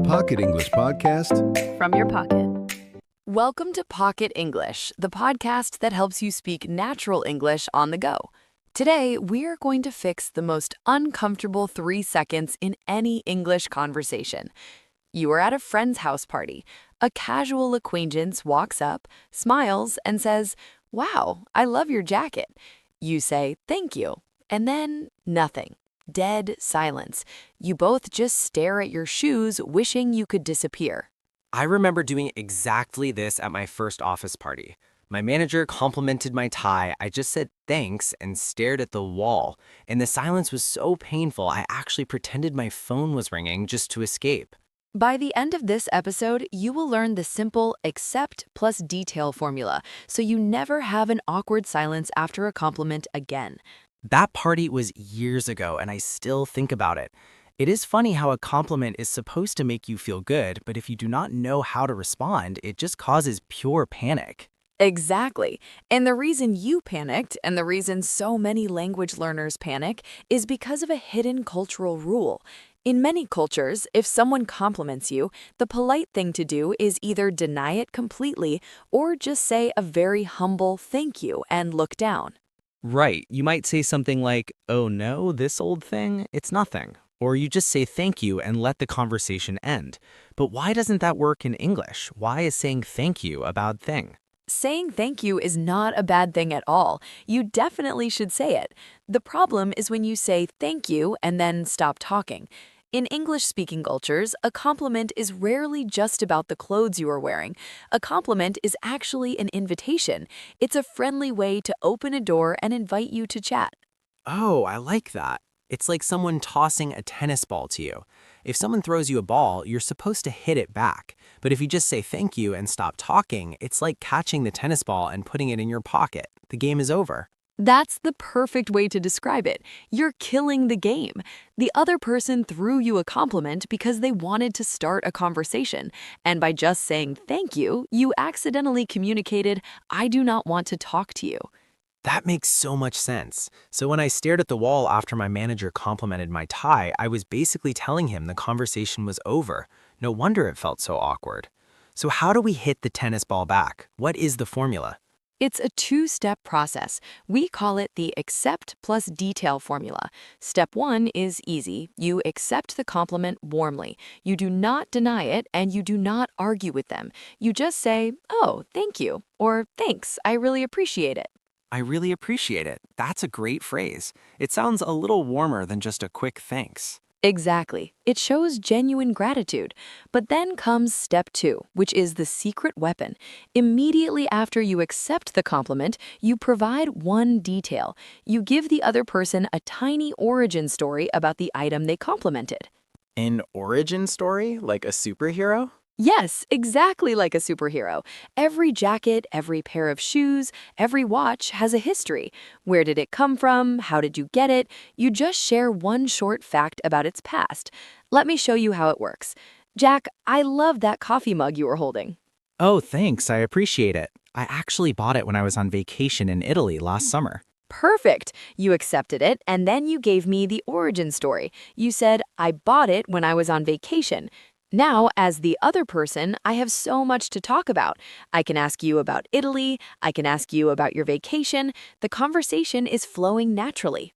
Pocket English Podcast from your pocket. Welcome to Pocket English, the podcast that helps you speak natural English on the go. Today, we're going to fix the most uncomfortable 3 seconds in any English conversation. You are at a friend's house party. A casual acquaintance walks up, smiles, and says, "Wow, I love your jacket." You say, "Thank you," and then nothing. Dead silence. You both just stare at your shoes, wishing you could disappear. I remember doing exactly this at my first office party. My manager complimented my tie. I just said thanks and stared at the wall. And the silence was so painful, I actually pretended my phone was ringing just to escape. By the end of this episode, you will learn the simple accept plus detail formula, so you never have an awkward silence after a compliment again. That party was years ago, and I still think about it. It is funny how a compliment is supposed to make you feel good, but if you do not know how to respond, it just causes pure panic. Exactly. And the reason you panicked, and the reason so many language learners panic, is because of a hidden cultural rule. In many cultures, if someone compliments you, the polite thing to do is either deny it completely or just say a very humble thank you and look down. Right, you might say something like, "Oh no, this old thing, it's nothing." Or you just say thank you and let the conversation end. But why doesn't that work in English? Why is saying thank you a bad thing? Saying thank you is not a bad thing at all. You definitely should say it. The problem is when you say thank you and then stop talking. In English-speaking cultures, a compliment is rarely just about the clothes you are wearing. A compliment is actually an invitation. It's a friendly way to open a door and invite you to chat. Oh, I like that. It's like someone tossing a tennis ball to you. If someone throws you a ball, you're supposed to hit it back. But if you just say thank you and stop talking, it's like catching the tennis ball and putting it in your pocket. The game is over. That's the perfect way to describe it. You're killing the game. The other person threw you a compliment because they wanted to start a conversation. And by just saying thank you, you accidentally communicated, "I do not want to talk to you." That makes so much sense. So when I stared at the wall after my manager complimented my tie, I was basically telling him the conversation was over. No wonder it felt so awkward. So how do we hit the tennis ball back? What is the formula? It's a two-step process. We call it the accept plus detail formula. Step 1 is easy. You accept the compliment warmly. You do not deny it, and you do not argue with them. You just say, "Oh, thank you," or "Thanks, I really appreciate it." I really appreciate it. That's a great phrase. It sounds a little warmer than just a quick thanks. Exactly. It shows genuine gratitude. But then comes step 2, which is the secret weapon. Immediately after you accept the compliment, you provide one detail. You give the other person a tiny origin story about the item they complimented. An origin story, like a superhero? Yes, exactly like a superhero. Every jacket, every pair of shoes, every watch has a history. Where did it come from? How did you get it? You just share one short fact about its past. Let me show you how it works. Jack, I love that coffee mug you were holding. Oh, thanks. I appreciate it. I actually bought it when I was on vacation in Italy last summer. Perfect. You accepted it, and then you gave me the origin story. You said, "I bought it when I was on vacation." Now, as the other person, I have so much to talk about. I can ask you about Italy. I can ask you about your vacation. The conversation is flowing naturally.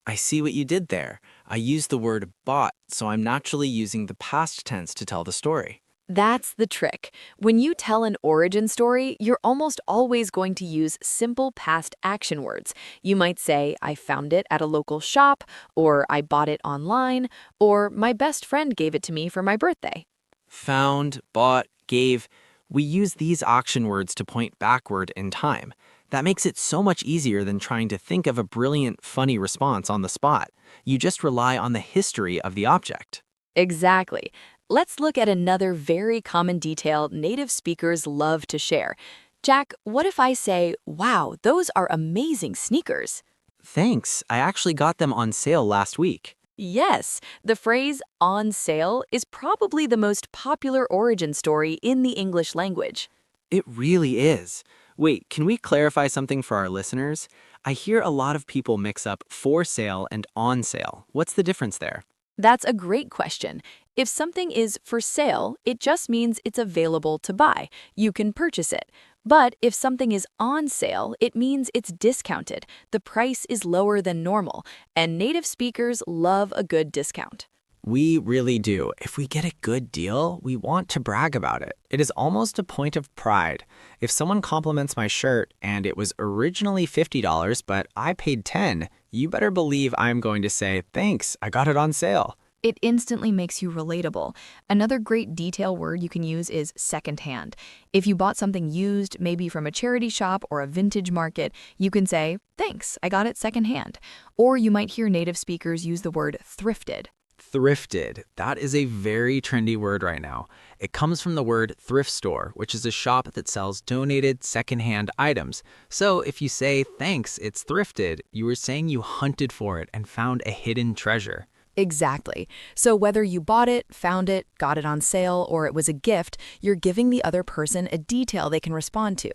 I see what you did there. I used the word bought, so I'm naturally using the past tense to tell the story. That's the trick. When you tell an origin story, you're almost always going to use simple past action words. You might say, "I found it at a local shop," or "I bought it online," or "My best friend gave it to me for my birthday." Found, bought, gave. We use these action words to point backward in time. That makes it so much easier than trying to think of a brilliant, funny response on the spot. You just rely on the history of the object. Exactly. Let's look at another very common detail native speakers love to share. Jack, what if I say, "Wow, those are amazing sneakers"? Thanks, I actually got them on sale last week. Yes, the phrase "on sale" is probably the most popular origin story in the English language. It really is. Wait, can we clarify something for our listeners? I hear a lot of people mix up for sale and on sale. What's the difference there? That's a great question. If something is for sale, it just means it's available to buy. You can purchase it. But if something is on sale, it means it's discounted. The price is lower than normal, and native speakers love a good discount. We really do. If we get a good deal, we want to brag about it. It is almost a point of pride. If someone compliments my shirt and it was originally $50, but I paid $10, you better believe I'm going to say, thanks, I got it on sale. It instantly makes you relatable. Another great detail word you can use is secondhand. If you bought something used, maybe from a charity shop or a vintage market, you can say, thanks, I got it secondhand. Or you might hear native speakers use the word thrifted. Thrifted. That is a very trendy word right now. It comes from the word thrift store, which is a shop that sells donated secondhand items. So if you say, thanks, it's thrifted, you are saying you hunted for it and found a hidden treasure. Exactly. So whether you bought it, found it, got it on sale, or it was a gift, you're giving the other person a detail they can respond to.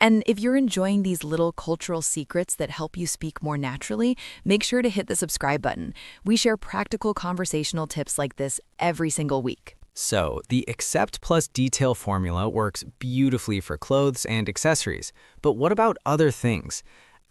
And if you're enjoying these little cultural secrets that help you speak more naturally, make sure to hit the subscribe button. We share practical conversational tips like this every single week. So, the accept plus detail formula works beautifully for clothes and accessories. But what about other things?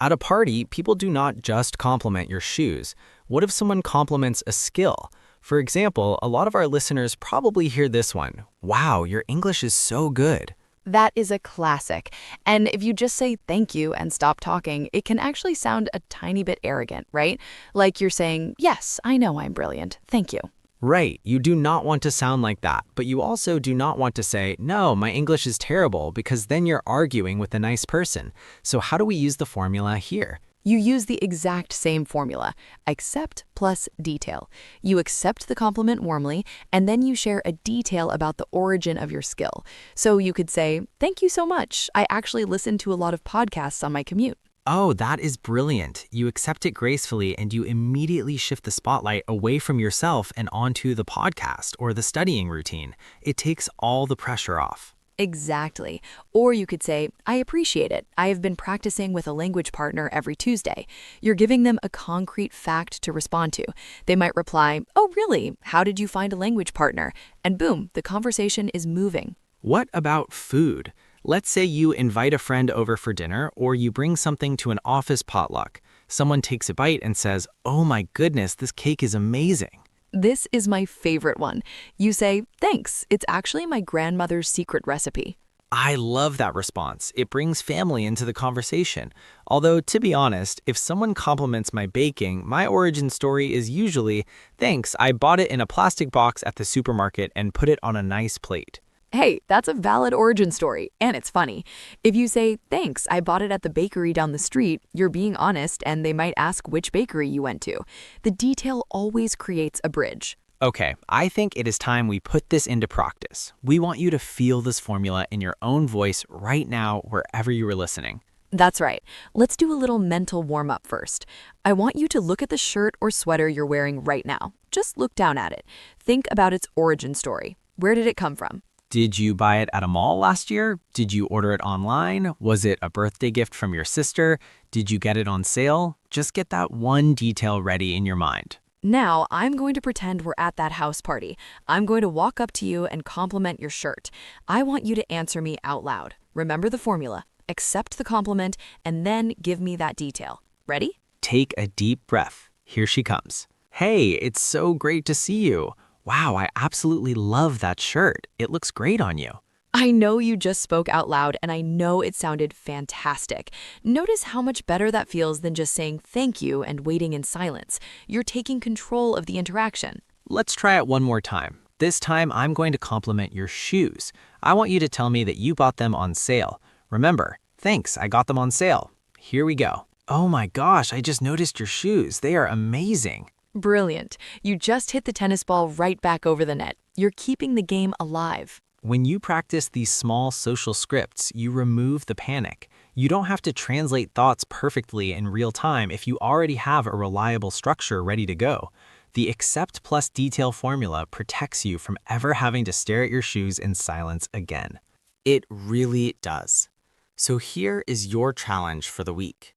At a party, people do not just compliment your shoes. What if someone compliments a skill? For example, a lot of our listeners probably hear this one. Wow, your English is so good. That is a classic. And if you just say thank you and stop talking, it can actually sound a tiny bit arrogant, right? Like you're saying, yes, I know I'm brilliant. Thank you. Right, you do not want to sound like that, but you also do not want to say, no, my English is terrible, because then you're arguing with a nice person. So how do we use the formula here? You use the exact same formula, accept plus detail. You accept the compliment warmly, and then you share a detail about the origin of your skill. So you could say, thank you so much. I actually listen to a lot of podcasts on my commute. Oh, that is brilliant. You accept it gracefully and you immediately shift the spotlight away from yourself and onto the podcast or the studying routine. It takes all the pressure off. Exactly. Or you could say, I appreciate it. I have been practicing with a language partner every Tuesday. You're giving them a concrete fact to respond to. They might reply, oh, really? How did you find a language partner? And boom, the conversation is moving. What about food? Let's say you invite a friend over for dinner or you bring something to an office potluck. Someone takes a bite and says, oh my goodness, this cake is amazing. This is my favorite one. You say, thanks, it's actually my grandmother's secret recipe. I love that response. It brings family into the conversation. Although, to be honest, if someone compliments my baking, my origin story is usually, thanks, I bought it in a plastic box at the supermarket and put it on a nice plate. Hey, that's a valid origin story, and it's funny. If you say, thanks, I bought it at the bakery down the street, you're being honest, and they might ask which bakery you went to. The detail always creates a bridge. Okay, I think it is time we put this into practice. We want you to feel this formula in your own voice right now, wherever you are listening. That's right. Let's do a little mental warm-up first. I want you to look at the shirt or sweater you're wearing right now. Just look down at it. Think about its origin story. Where did it come from? Did you buy it at a mall last year? Did you order it online? Was it a birthday gift from your sister? Did you get it on sale? Just get that one detail ready in your mind. Now, I'm going to pretend we're at that house party. I'm going to walk up to you and compliment your shirt. I want you to answer me out loud. Remember the formula. Accept the compliment and then give me that detail. Ready? Take a deep breath. Here she comes. Hey, it's so great to see you. Wow, I absolutely love that shirt. It looks great on you. I know you just spoke out loud and I know it sounded fantastic. Notice how much better that feels than just saying thank you and waiting in silence. You're taking control of the interaction. Let's try it one more time. This time I'm going to compliment your shoes. I want you to tell me that you bought them on sale. Remember, thanks, I got them on sale. Here we go. Oh my gosh, I just noticed your shoes. They are amazing. Brilliant. You just hit the tennis ball right back over the net. You're keeping the game alive. When you practice these small social scripts, you remove the panic. You don't have to translate thoughts perfectly in real time if you already have a reliable structure ready to go. The accept plus detail formula protects you from ever having to stare at your shoes in silence again. It really does. So here is your challenge for the week.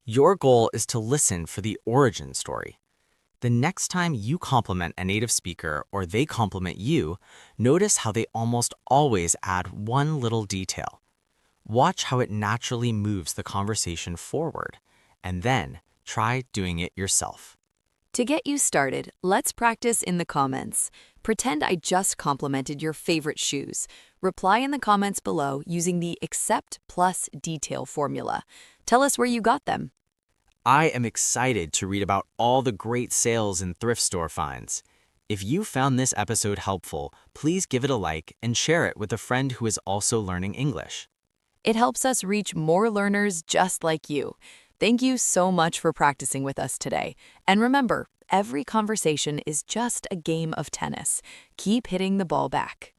Your goal is to listen for the origin story. The next time you compliment a native speaker or they compliment you, notice how they almost always add one little detail. Watch how it naturally moves the conversation forward, and then try doing it yourself. To get you started, let's practice in the comments. Pretend I just complimented your favorite shoes. Reply in the comments below using the accept plus detail formula. Tell us where you got them. I am excited to read about all the great sales and thrift store finds. If you found this episode helpful, please give it a like and share it with a friend who is also learning English. It helps us reach more learners just like you. Thank you so much for practicing with us today. And remember, every conversation is just a game of tennis. Keep hitting the ball back.